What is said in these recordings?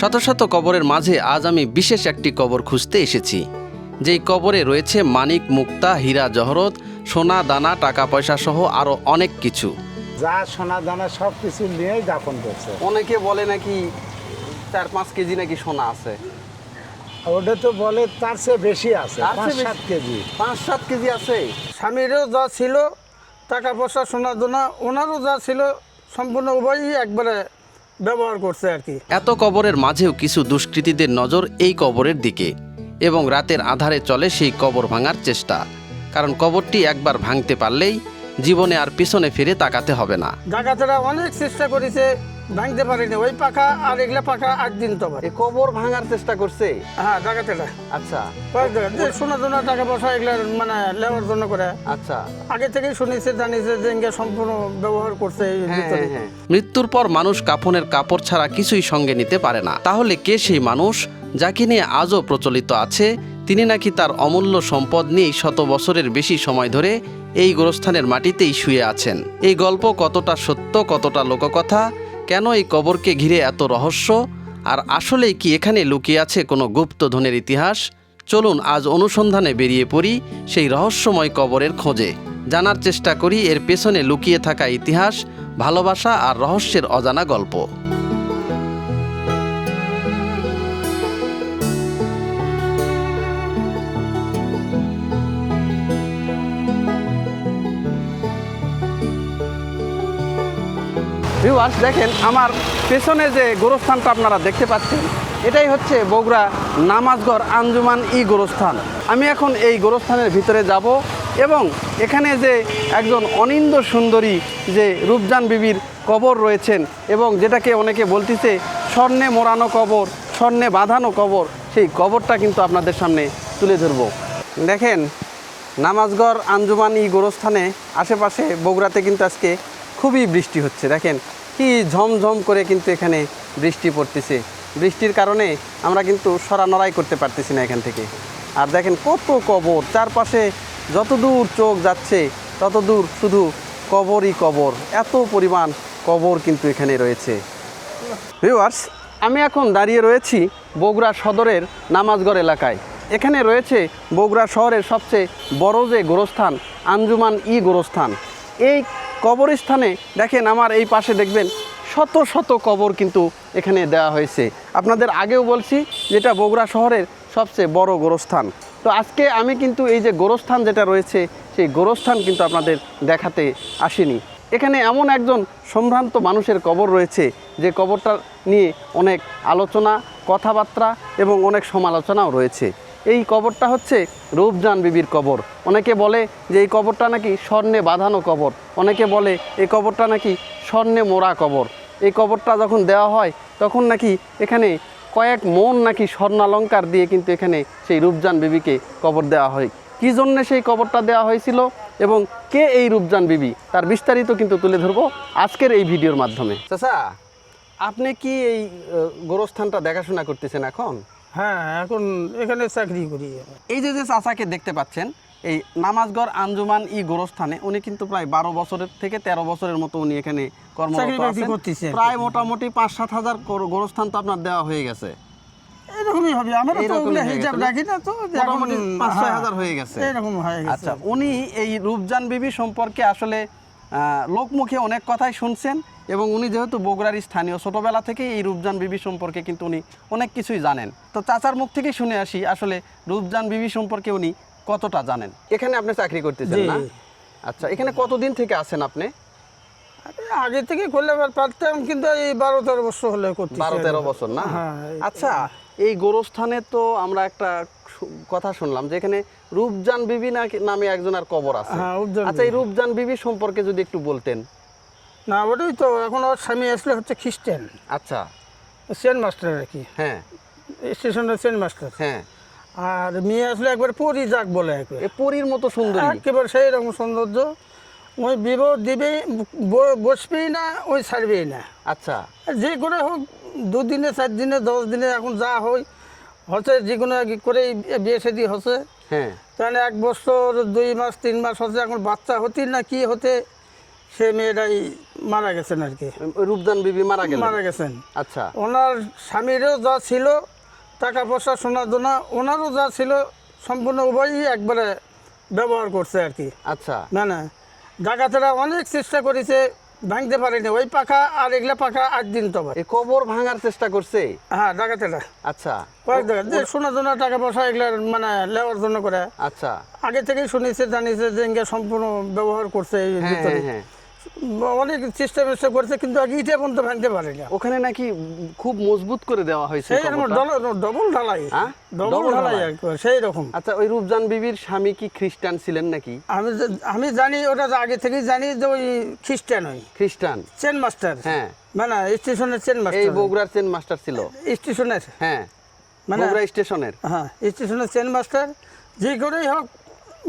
শত শত কবরের মাঝে আজ আমি বিশেষ একটি কবর খুঁজতে এসেছি। যেই কবরে রয়েছে মানিক মুক্তা হীরা জহরত সোনা দানা টাকা পয়সা সহ আরো অনেক কিছু। যা সোনা দানা সব কিছু নিয়েই দাফন করছে। অনেকে বলে নাকি 4-5 কেজি নাকি সোনা আছে। ওটা তো বলে তার চেয়ে বেশি আছে, তার চেয়ে 5-7 কেজি। 5-7 কেজি আছে। স্বামীরও যা ছিল টাকা পয়সা সোনা দানা, ওনারও যা ছিল সম্পূর্ণ উভয়ই একবারে ব্যবহার করছে আর কি। এত কবরের মাঝেও কিছু দুষ্কৃতীদের নজর এই কবরের দিকে এবং রাতের আধারে চলে সেই কবর ভাঙার চেষ্টা। কারণ কবরটি একবার ভাঙতে পারলেই জীবনে আর পিছনে ফিরে তাকাতে হবে না। ডাকাতেরা অনেক চেষ্টা করেছে, ভাঙতে পারেনি। ওই পাখা আর এগুলা পাখা 8 দিন তো পারে। এই কবর ভাঙার চেষ্টা করছে। হ্যাঁ, ডাকাতেরা আচ্ছা যে সোনা দানা টাকা পয়সা এগুলা মানে নেওয়ার জন্য করে আচ্ছা। আগে থেকেই শুনেছে জানিছে যে ইঙ্গা সম্পূর্ণ ব্যবহার করছে এই ভিতরে। মৃত্যুর পর মানুষ কাফনের কাপড় ছাড়া কিছুই সঙ্গে নিতে পারে না। তাহলে কে সেই মানুষ যাকে নিয়ে আজও প্রচলিত আছে তিনি নাকি তার অমূল্য সম্পদ নিয়েই শত বছরের বেশি সময় ধরে এই গোরস্থানের মাটিতেই শুয়ে আছেন? এই গল্প কতটা সত্য, কতটা লোককথা, কেন এই কবরকে ঘিরে এত রহস্য, আর আসলেই কি এখানে লুকিয়ে আছে কোনো গুপ্তধনের ইতিহাস? চলুন আজ অনুসন্ধানে বেরিয়ে পড়ি সেই রহস্যময় কবরের খোঁজে। জানার চেষ্টা করি এর পেছনে লুকিয়ে থাকা ইতিহাস, ভালোবাসা আর রহস্যের অজানা গল্প। ভিউয়ার্স, দেখেন আমার পেছনে যে গোরস্থানটা আপনারা দেখতে পাচ্ছেন, এটাই হচ্ছে বগুড়া নামাজগড় আঞ্জুমান গোরস্থান। আমি এখন এই গোরস্থানের ভিতরে যাব এবং এখানে যে একজন অনিন্দ্য সুন্দরী যে রূপজান বিবির কবর রয়েছেন এবং যেটাকে অনেকে বলতেছে স্বর্ণে মোড়ানো কবর, স্বর্ণে বাঁধানো কবর, সেই কবরটা কিন্তু আপনাদের সামনে তুলে ধরব। দেখেন নামাজগড় আঞ্জুমান গোরস্থানে আশেপাশে বগুড়াতে কিন্তু আজকে খুবই বৃষ্টি হচ্ছে। দেখেন কি ঝমঝম করে কিন্তু এখানে বৃষ্টি পড়তেছে। বৃষ্টির কারণে আমরা কিন্তু সরানড়াই করতে পারতেছি না এখান থেকে। আর দেখেন কত কবর, চারপাশে যতদূর চোখ যাচ্ছে ততদূর শুধু কবরই কবর, এত পরিমাণ কবর কিন্তু এখানে রয়েছে। ভিউয়ার্স, আমি এখন দাঁড়িয়ে রয়েছি বগুড়া সদরের নামাজগড় এলাকায়। এখানে রয়েছে বগুড়া শহরের সবচেয়ে বড় যে গোরস্থান আঞ্জুমান গোরস্থান। এই কবরস্থানে দেখেন আমার এই পাশে দেখবেন শত শত কবর কিন্তু এখানে দেওয়া হয়েছে। আপনাদের আগেও বলছি যেটা বগুড়া শহরের সবচেয়ে বড় গোরস্থান। তো আজকে আমি কিন্তু এই যে গোরস্থান যেটা রয়েছে সেই গোরস্থান কিন্তু আপনাদের দেখাতে আসিনি। এখানে এমন একজন সম্ভ্রান্ত মানুষের কবর রয়েছে যে কবরটা নিয়ে অনেক আলোচনা, কথাবার্তা এবং অনেক সমালোচনাও রয়েছে। এই কবরটা হচ্ছে রূপজান বিবির কবর। অনেকে বলে যে এই কবরটা নাকি স্বর্ণে বাঁধানো কবর, অনেকে বলে এই কবরটা নাকি স্বর্ণে মোড়া কবর। এই কবরটা যখন দেওয়া হয় তখন নাকি এখানে কয়েক মণ নাকি স্বর্ণালঙ্কার দিয়ে কিন্তু এখানে সেই রূপজান বিবিকে কবর দেওয়া হয়। কী জন্যে সেই কবরটা দেওয়া হয়েছিল এবং কে এই রূপজান বিবি তার বিস্তারিত কিন্তু তুলে ধরবো আজকের এই ভিডিওর মাধ্যমে। চাচা, আপনি কি এই গোরস্থানটা দেখাশোনা করতেছেন এখন? হ্যাঁ, এখন এখানে চাকরি করি। এই যে চাচাকে দেখতে পাচ্ছেন এই নামাজগড় আঞ্জুমান গোরস্থানে, উনি কিন্তু প্রায় 12 বছরের থেকে 13 বছরের মতো উনি এখানে কর্মরত আছেন। প্রায় মোটামুটি 5-7 হাজার গোরস্থান তো আপনার দেওয়া হয়ে গেছে। এরকমই হবে, আমরা তো ওগুলা হিসাব রাখি না, তো মোটামুটি 5-6 হাজার হয়ে গেছে। এরকম হয়ে গেছে। আচ্ছা, উনি এই রূপজান বিবি সম্পর্কে আসলে লোকমুখে অনেক কথাই শুনছেন এবং উনি যেহেতু বগুড়ার স্থানীয়, ছোটবেলা থেকে এই রূপজান বিবি সম্পর্কে কিন্তু উনি অনেক কিছুই জানেন। তো চাচার মুখ থেকেই শুনে আসি আসলে রূপজান বিবি সম্পর্কে উনি কতটা জানেন। এখানে আপনি চাকরি করতেছেন না? আচ্ছা, এখানে কতদিন থেকে আছেন আপনি? আগে থেকে করলে পারতাম, কিন্তু এই 12-13 বছর হলে করতে। 12-13 বছর না? আচ্ছা, এই গোরস্থানে তো আমরা একটা কথা শুনলাম যে এখানে রূপজান বিবি নামে একজনের কবর আছে। আচ্ছা, এই রূপজান বিবি সম্পর্কে যদি একটু বলতেন। না, ওটাই তো, এখন ওর স্বামী আসলে হচ্ছে খ্রিস্টান। আচ্ছা, সেন মাস্টার আর কি। হ্যাঁ, স্টেশনের সেন মাস্টার। হ্যাঁ। আর মেয়ে আসলে একবার পরি যাক বলে, পরীর মতো সুন্দরী, একেবারে সেই রকম সৌন্দর্য। ওই বিবাহ দিবেই, বসবেই না, ওই ছাড়বেই না। আচ্ছা, যে করে হোক 2 দিনে 4 দিনে 10 দিনে এখন যা হয় হচ্ছে, যে কোনো করে বিয়ে শাদী হচ্ছে। হ্যাঁ, তাহলে 1 বছর 2 মাস 3 মাস হচ্ছে, এখন বাচ্চা হতে না কি হতে সে মেয়েটাই মারা গেছেন আর কি, ওই রূপজান বিবি মারা গেলেন? মারা গেছেন। আচ্ছা। ওনার স্বামীরও যা ছিল টাকা পয়সা সোনা দানা, ওনারও যা ছিল সম্পূর্ণ উভয়ই একবারে ব্যবহার করছে আর কি। আচ্ছা। না ডাকাতেরা অনেক চেষ্টা করেছে, ভাঙতে পারেনি। ওই পাখা আর এগুলা পাখা 8 দিন তো এই কবর ভাঙার চেষ্টা করছে? হ্যাঁ, ডাকাতেরা আচ্ছা। কয়েক জায়গায় যে সোনা দানা টাকা পয়সা এগুলার মানে নেওয়ার জন্য করে। আচ্ছা। আগে থেকেই শুনেছে, জানিছে যে ইঙ্গা সম্পূর্ণ ব্যবহার করছে এই হ্যাঁ ভিতরে। হ্যাঁ। অনেক চেষ্টা করছে কিন্তু আগে ইটা পর্যন্ত ভাঙতে পারে না। ওখানে নাকি খুব মজবুত করে দেওয়া হয়েছে সেই রকম কবরটা? ডবল ঢালাই, হ্যাঁ? ডবল double ঢালাই ঢালাই? একবার সেই রকম। আচ্ছা, ওই রূপজান বিবির স্বামী কি খ্রিস্টান ছিলেন নাকি? আমি জানি, ওটা আগে থেকেই জানি যে ওই খ্রিস্টান, ওই খ্রিস্টান চেন মাস্টার। হ্যাঁ। মানে স্টেশনের চেন এই মাস্টার, বগুড়ার চেন মাস্টার ছিল? স্টেশনের, হ্যাঁ, মানে বগুড়া স্টেশনের। হ্যাঁ স্টেশনের চেন মাস্টার। যে করেই হোক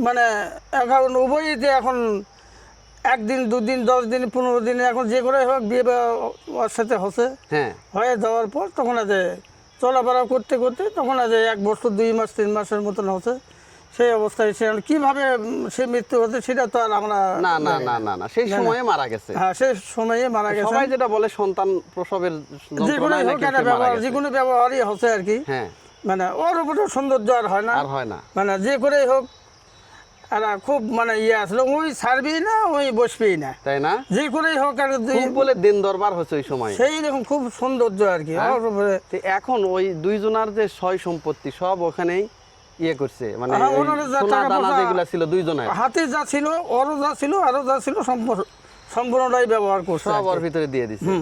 মানে এখন উভয়ই যে এখন 1 দিন 2 দিন 10 দিন 15 দিন এখন যে করেই হোক বিয়ে ওর সাথে হচ্ছে। হ্যাঁ। হয়ে যাওয়ার পর তখন আজ চলাফেরা করতে করতে তখন আজ 1 বছর 2 মাস 3 মাসের মতন হচ্ছে। সেই অবস্থায় সে কিভাবে সে মৃত্যু হচ্ছে সেটা তো আর আমরা না না না না না, সেই সময়ে মারা গেছে। হ্যাঁ, সেই সময়ে মারা গেছে। সবাই যেটা বলে সন্তান প্রসবের যে কোনো যন্ত্রণায় হোক নাকি একটা সে মারা ব্যবহার, গেছে। যে কোনো ব্যবহারই হচ্ছে আর কি। হ্যাঁ। মানে ওর উপরে সৌন্দর্য আর হয় না, আর হয় না। মানে যে করেই হোক আর খুব মানে ইয়ে আসলে ওই ছাড়বেই না, ওই বসবেই না, তাই না? যে করেই হোক আর খুব বলে দিন দরবার হচ্ছে ওই সময়। সেই রকম খুব সৌন্দর্য আর কি। হ্যাঁ? ওর উপরে তো এখন ওই দুইজনার যে সয় সম্পত্তি সব ওখানেই ইয়ে করছে, মানে হ্যাঁ, ওই ওনারা যা সোনা টাকা দানা পয়সা- যেগুলা ছিল দুইজনের, হাতে যা ছিল, ওরও যা ছিল, আরও যা ছিল সম্পূর্ণটাই ব্যবহার করছে সব আর ওর কি। ভিতরে দিয়ে দিছে।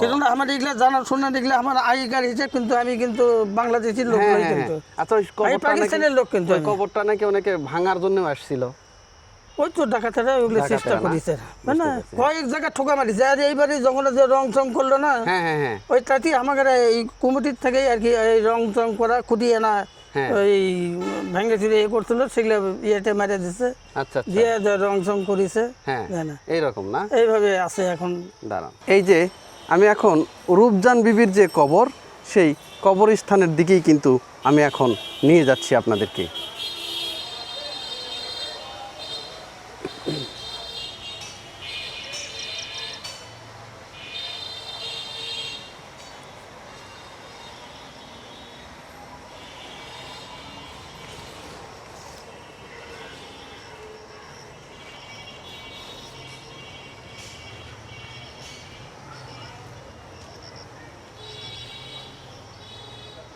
কিন্তু আমার এগুলা জানার শোনা দেখলে আমার আগেকার হিসেবে কিন্তু আমি কিন্তু বাংলাদেশের লোক হ্যাঁ, নই হ্যাঁ, কিন্তু। হ্যাঁ। আচ্ছা, ওই আমি কবরটা পাকিস্তানের নাকি- লোক কিন্তু ওই আমি। কবরটা নাকি অনেকে ভাঙার জন্য আসছিল। ওই তো ডাকাতেরা ওগুলো ডাকাতেরা চেষ্টা না? করেছে, মানে বুঝতে পেরেছি। কয়েক জায়গায় ঠোকা মারিছে। আর এইবারে যখন যে রং চং করলো না, হ্যাঁ হ্যাঁ হ্যাঁ। ওই তাতেই আমাদের এই কমিটির থেকেই আর কি এই রং চং করা খুঁটিয়ে না হ্যাঁ। ওই ভেঙে চুরে ইয়ে করছিল, সেগুলো ইয়েতে মেরে দিচ্ছে, আচ্ছা আচ্ছা। দিয়ে রং চং করেছে। হ্যাঁ, না এইরকম না? এইভাবে আছে এখন। দাঁড়ান, এই যে আমি এখন রূপজান বিবির যে কবর, সেই কবরস্থানের দিকেই কিন্তু আমি এখন নিয়ে যাচ্ছি আপনাদেরকে।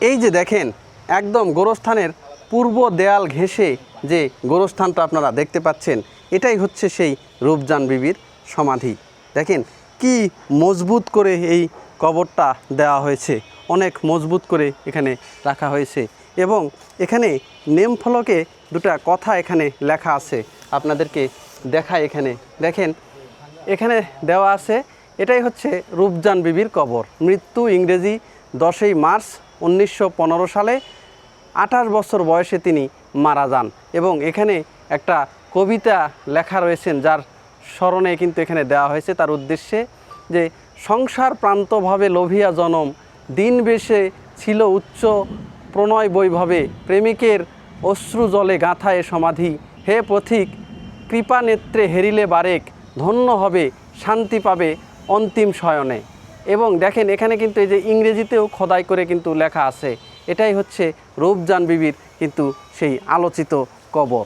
এই যে দেখেন, একদম গোরস্থানের পূর্ব দেয়াল ঘেঁষে যে গোরস্থানটা আপনারা দেখতে পাচ্ছেন, এটাই হচ্ছে সেই রূপজান বিবির সমাধি। দেখেন কি মজবুত করে এই কবরটা দেওয়া হয়েছে, অনেক মজবুত করে এখানে রাখা হয়েছে। এবং এখানে নেম ফলকে দুটা কথা এখানে লেখা আছে, আপনাদেরকে দেখায়। এখানে দেখেন, এখানে দেওয়া আছে, এটাই হচ্ছে রূপজান বিবির কবর। মৃত্যু ইংরেজি 10ই মার্চ 1915 সালে, 28 বছর বয়সে তিনি মারা যান। এবং এখানে একটা কবিতা লেখা রয়েছেন, যার স্মরণে কিন্তু এখানে দেওয়া হয়েছে, তার উদ্দেশ্যে যে সংসার প্রান্তভাবে লোভিয়া জনম, দিন বেশে ছিল উচ্চ প্রণয় বৈভবে, প্রেমিকের অশ্রু জলে গাঁথা এ সমাধি, হে পথিক কৃপা নেত্রে হেরিলে বারেক, ধন্য হবে শান্তি পাবে অন্তিম শয়নে। এবং দেখেন এখানে কিন্তু এই যে ইংরেজিতেও খোদাই করে কিন্তু লেখা আছে, এটাই হচ্ছে রূপজান বিবির কিন্তু সেই আলোচিত কবর।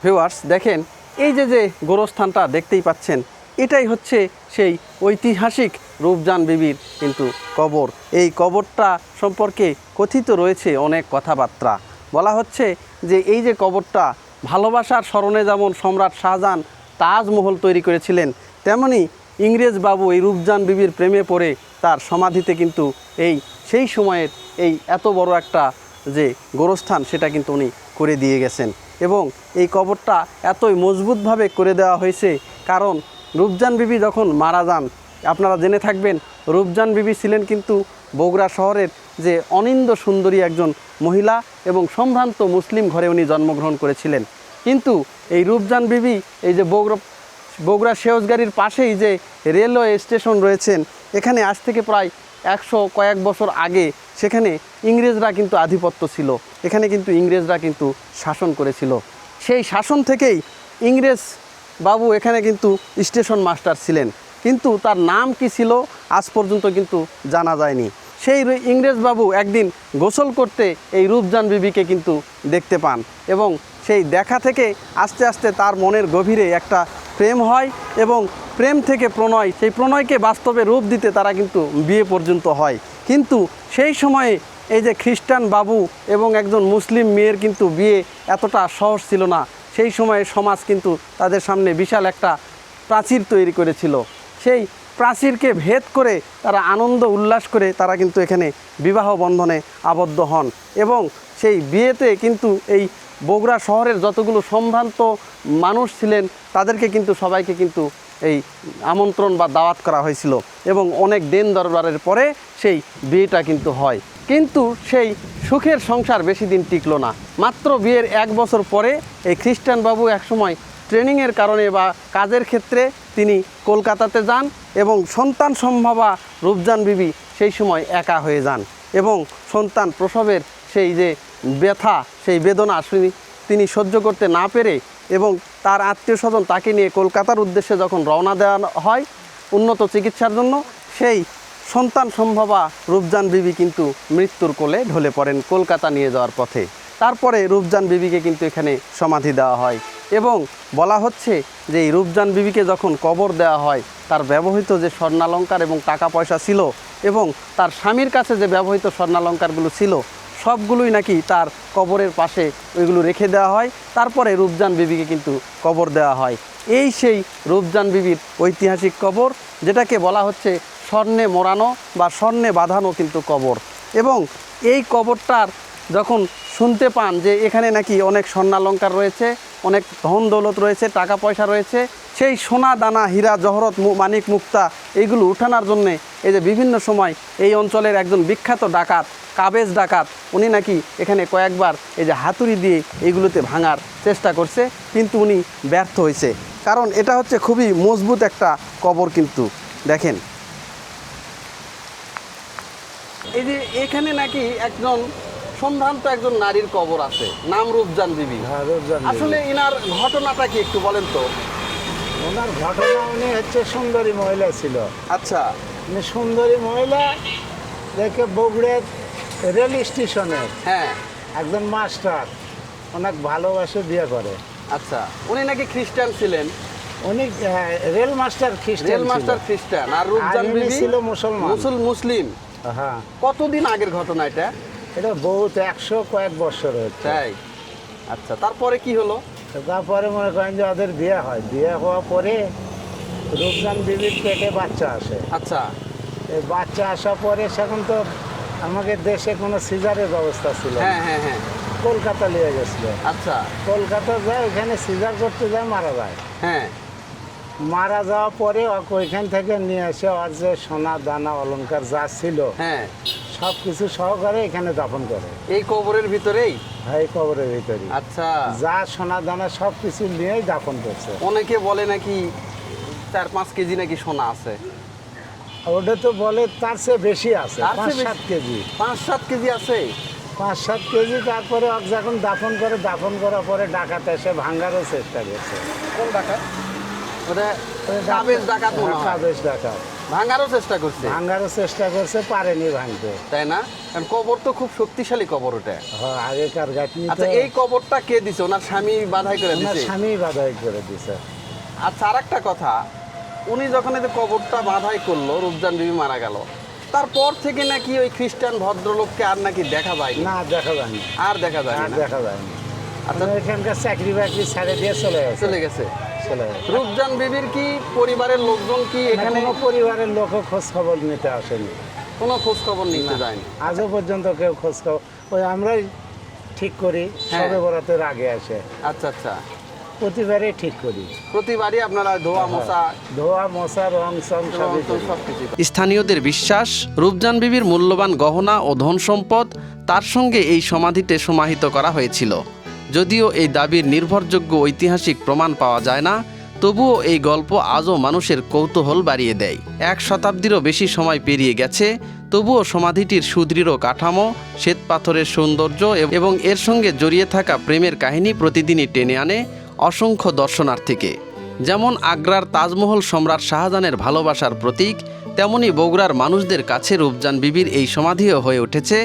ভিউয়ার্স দেখেন, এই যে যে গোরস্থানটা দেখতেই পাচ্ছেন, এটাই হচ্ছে সেই ঐতিহাসিক রূপজান বিবির কিন্তু কবর। এই কবরটা সম্পর্কে কথিত রয়েছে অনেক কথাবার্তা। বলা হচ্ছে যে এই যে কবরটা ভালোবাসার স্মরণে যেমন সম্রাট শাহজাহান তাজমহল তৈরি করেছিলেন, তেমনি ইংরেজ বাবু এই রূপজান বিবির প্রেমে পড়ে তার সমাধিতে কিন্তু সেই সময়ের এই এত বড় একটা যে গোরস্থান সেটা কিন্তু উনি করে দিয়ে গেছেন। এবং এই কবরটা এতই মজবুতভাবে করে দেওয়া হয়েছে, কারণ রূপজান বিবি যখন মারা যান, আপনারা জেনে থাকবেন রূপজান বিবি ছিলেন কিন্তু বগুড়া শহরের যে অনিন্দ্য সুন্দরী একজন মহিলা, এবং সম্ভ্রান্ত মুসলিম ঘরে উনি জন্মগ্রহণ করেছিলেন। কিন্তু এই রূপজান বিবি এই যে বগুড়া সেউজগাড়ির পাশেই যে রেলওয়ে স্টেশন রয়েছেন, এখানে আজ থেকে প্রায় 100 কয়েক বছর আগে সেখানে ইংরেজরা কিন্তু আধিপত্য ছিল, এখানে কিন্তু ইংরেজরা কিন্তু শাসন করেছিল। সেই শাসন থেকেই ইংরেজ বাবু এখানে কিন্তু স্টেশন মাস্টার ছিলেন, কিন্তু তার নাম কি ছিল আজ পর্যন্ত কিন্তু জানা যায়নি। সেই ইংরেজ বাবু একদিন গোসল করতে এই রূপজান বিবিকে কিন্তু দেখতে পান এবং সেই দেখা থেকে আস্তে আস্তে তার মনের গভীরে একটা প্রেম হয় এবং প্রেম থেকে প্রণয়, সেই প্রণয়কে বাস্তবে রূপ দিতে তারা কিন্তু বিয়ে পর্যন্ত হয়। কিন্তু সেই সময়ে এই যে খ্রিস্টান বাবু এবং একজন মুসলিম মেয়ের কিন্তু বিয়ে এতটা সহজ ছিল না। সেই সময়ে সমাজ কিন্তু তাদের সামনে বিশাল একটা প্রাচীর তৈরি করেছিল। সেই প্রাচীরকে ভেদ করে তারা আনন্দ উল্লাস করে তারা কিন্তু এখানে বিবাহ বন্ধনে আবদ্ধ হন এবং সেই বিয়েতে কিন্তু এই বগুড়া শহরের যতগুলো সম্ভ্রান্ত মানুষ ছিলেন তাদেরকে কিন্তু সবাইকে কিন্তু এই আমন্ত্রণ বা দাওয়াত করা হয়েছিল এবং অনেক দিন দরবারের পরে সেই বিয়েটা কিন্তু হয়। কিন্তু সেই সুখের সংসার বেশি দিন টিকলো না। মাত্র বিয়ের 1 বছর পরে এই খ্রিস্টান বাবু একসময় ট্রেনিংয়ের কারণে বা কাজের ক্ষেত্রে তিনি কলকাতাতে যান এবং সন্তান সম্ভবা রূপজান বিবি সেই সময় একা হয়ে যান এবং সন্তান প্রসবের সেই যে ব্যথা, সেই বেদনা তিনি সহ্য করতে না পেরে এবং তার আত্মীয় স্বজন তাকে নিয়ে কলকাতার উদ্দেশ্যে যখন রওনা দেওয়া হয় উন্নত চিকিৎসার জন্য, সেই সন্তান সম্ভবা রূপজান বিবি কিন্তু মৃত্যুর কোলে ঢলে পড়েন কলকাতা নিয়ে যাওয়ার পথে। তারপরে রূপজান বিবিকে কিন্তু এখানে সমাধি দেওয়া হয় এবং বলা হচ্ছে যে এই রূপজান বিবিকে যখন কবর দেওয়া হয় তার ব্যবহৃত যে স্বর্ণালঙ্কার এবং টাকা পয়সা ছিল এবং তার স্বামীর কাছে যে ব্যবহৃত স্বর্ণালঙ্কারগুলো ছিল সবগুলোই নাকি তার কবরের পাশে ওইগুলো রেখে দেওয়া হয়। তারপরে রূপজান বিবিকে কিন্তু কবর দেওয়া হয়। এই সেই রূপজান বিবির ঐতিহাসিক কবর, যেটাকে বলা হচ্ছে স্বর্ণে মোড়ানো বা স্বর্ণে বাঁধানো কিন্তু কবর। এবং এই কবরটার যখন শুনতে পান যে এখানে নাকি অনেক স্বর্ণালঙ্কার রয়েছে, অনেক ধন দৌলত রয়েছে, টাকা পয়সা রয়েছে, সেই সোনা দানা হীরা জহরত মানিক মুক্তা এইগুলো উঠানোর জন্যে এই যে বিভিন্ন সময় এই অঞ্চলের একজন বিখ্যাত ডাকাত কাবেজ ডাকাত উনি নাকি এখানে কয়েকবার এই যে হাতুড়ি দিয়ে এইগুলোতে ভাঙার চেষ্টা করছে, কিন্তু উনি ব্যর্থ হয়েছে। কারণ এটা হচ্ছে খুবই মজবুত একটা কবর। কিন্তু দেখেন এই যে এখানে নাকি একজন সম্ভ্রান্ত একজন নারীর কবর আছে, নাম রূপজান বিবি। হ্যাঁ, রূপজান বিবি। আসলে ইনার ঘটনাটা কি একটু বলেন তো? ওনার ঘটনা, উনি হচ্ছে সুন্দরী মহিলা ছিল। আচ্ছা, উনি সুন্দরী মহিলা দেখে বগুড়ার রেল স্টেশনের হ্যাঁ, একজন মাস্টার অনেক ভালোবাসে বিয়ে করে। আচ্ছা, উনি নাকি খ্রিস্টান ছিলেন। উনি রেল মাস্টার খ্রিস্টান রেল মাস্টার খ্রিস্টান আর রূপজান আর ইনি বিবি ছিল মুসলমান। মুসলিম। হ্যাঁ, কতদিন আগের ঘটনা এটা? এটা বহুত 100 কয়েক বছর হচ্ছে। তাই? আচ্ছা, তারপরে কি হলো? তারপরে মনে করেন যে ওদের বিয়ে হয়। বিয়ে হওয়ার পরে রূপজান বিবির পেটে বাচ্চা আসে। আচ্ছা, এই বাচ্চা আসার পরে সেখন তো আমাদের দেশে কোনো সিজারের ব্যবস্থা ছিল না। হ্যাঁ হ্যাঁ হ্যাঁ, কলকাতা নিয়ে গেছিল। আচ্ছা, কলকাতা যায়, ওইখানে সিজার করতে যায়, মারা যায়। হ্যাঁ, মারা যাওয়ার পরে ওকে ওইখান থেকে নিয়ে এসে ওর যে সোনা দানা অলংকার যা ছিল হ্যাঁ, সব কিছু সহকারে এখানে দাফন করে। এই কবরের ভিতরেই? এই কবরের ভিতরে আচ্ছা, যা সোনা দানা সব কিছু নিয়েই দাফন করছে। অনেকে বলে নাকি 4-5 কেজি নাকি সোনা আছে। ওটা তো বলে তার চেয়ে বেশি আছে, তার চেয়ে 5-7 কেজি। 5-7 কেজি আছে? 5-7 কেজি। তারপরে ওকে যখন দাফন করে, দাফন করার পরে ডাকাত এসে ভাঙারও চেষ্টা করছে। কোন ডাকাত? ওটা কাবেজ ডাকাত মনে হয়। কাবেজ ডাকাত ভাঙারও চেষ্টা করছে। ভাঙারও চেষ্টা করছে, পারেনি ভাঙতে। তাই না? কারণ কবর তো খুব শক্তিশালী কবর ওটা। হ্যাঁ, আগেকার গাঁথনি। আচ্ছা, এই কবরটা কে দিছে? ওনার স্বামী বাধাই করে ওনার দিছে? স্বামী বাধাই করে দিছে। আচ্ছা, আরেকটা কথা, উনি যখন এই যে কবরটা বাধাই করলো, রূপজান বিবি মারা গেল, তারপর থেকে নাকি ওই খ্রিস্টান ভদ্রলোককে আর নাকি দেখা যায়নি? না, দেখা যায়নি। আর দেখা যায় আর না? দেখা যায়নি। আচ্ছা, উনি এখানকার চাকরি বাকরি ছেড়ে দিয়ে চলে গেছে। চলে গেছে। চলে গেছে। রূপজান বিবির কি পরিবারের লোকজন কি এখানে কোনো পরিবারের লোকও খোঁজ খবর নিতে আসেনি। কোনো খোঁজ খবর নিতে যায়নি? আজও পর্যন্ত কেউ খোঁজ খবর, ওই আমরাই ঠিক করি হ্যাঁ। সবে বরাতের আগে আসে। আচ্ছা আচ্ছা, প্রতিবারই ঠিক করি। প্রতিবারই আপনারা ধোয়া মোছা ধোয়া মশা রং সং সবই করি। সবকিছু। স্থানীয়দের বিশ্বাস, রূপজান বিবির মূল্যবান গহনা ও ধন সম্পদ তার সঙ্গে এই সমাধিতে সমাহিত করা হয়েছিল। যদিও এই দাবির নির্ভরযোগ্য ঐতিহাসিক প্রমাণ পাওয়া যায় না, তবুও এই গল্প আজও মানুষের কৌতূহল বাড়িয়ে দেয়। 1 শতাব্দীরও বেশি সময় পেরিয়ে গেছে, তবুও সমাধিটির সুদৃঢ় কাঠামো, শ্বেতপাথরের সৌন্দর্য এবং এর সঙ্গে জড়িয়ে থাকা প্রেমের কাহিনী প্রতিদিনই টেনে আনে অসংখ্য দর্শনার্থীকে। যেমন আগ্রার তাজমহল সম্রাট শাহজাহানের ভালোবাসার প্রতীক, তেমনি বগুড়ার মানুষদের কাছে রূপজান বিবির এই সমাধিও হয়ে উঠেছে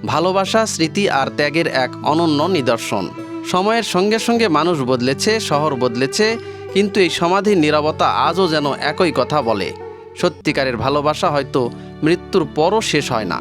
ভালোবাসা, স্মৃতি আর ত্যাগের এক অনন্য নিদর্শন। সময়ের সঙ্গে সঙ্গে মানুষ বদলেছে, শহর বদলেছে, কিন্তু এই সমাধির নীরবতা আজও যেন একই কথা বলে, সত্যিকারের ভালোবাসা হয়তো মৃত্যুর পরও শেষ হয় না।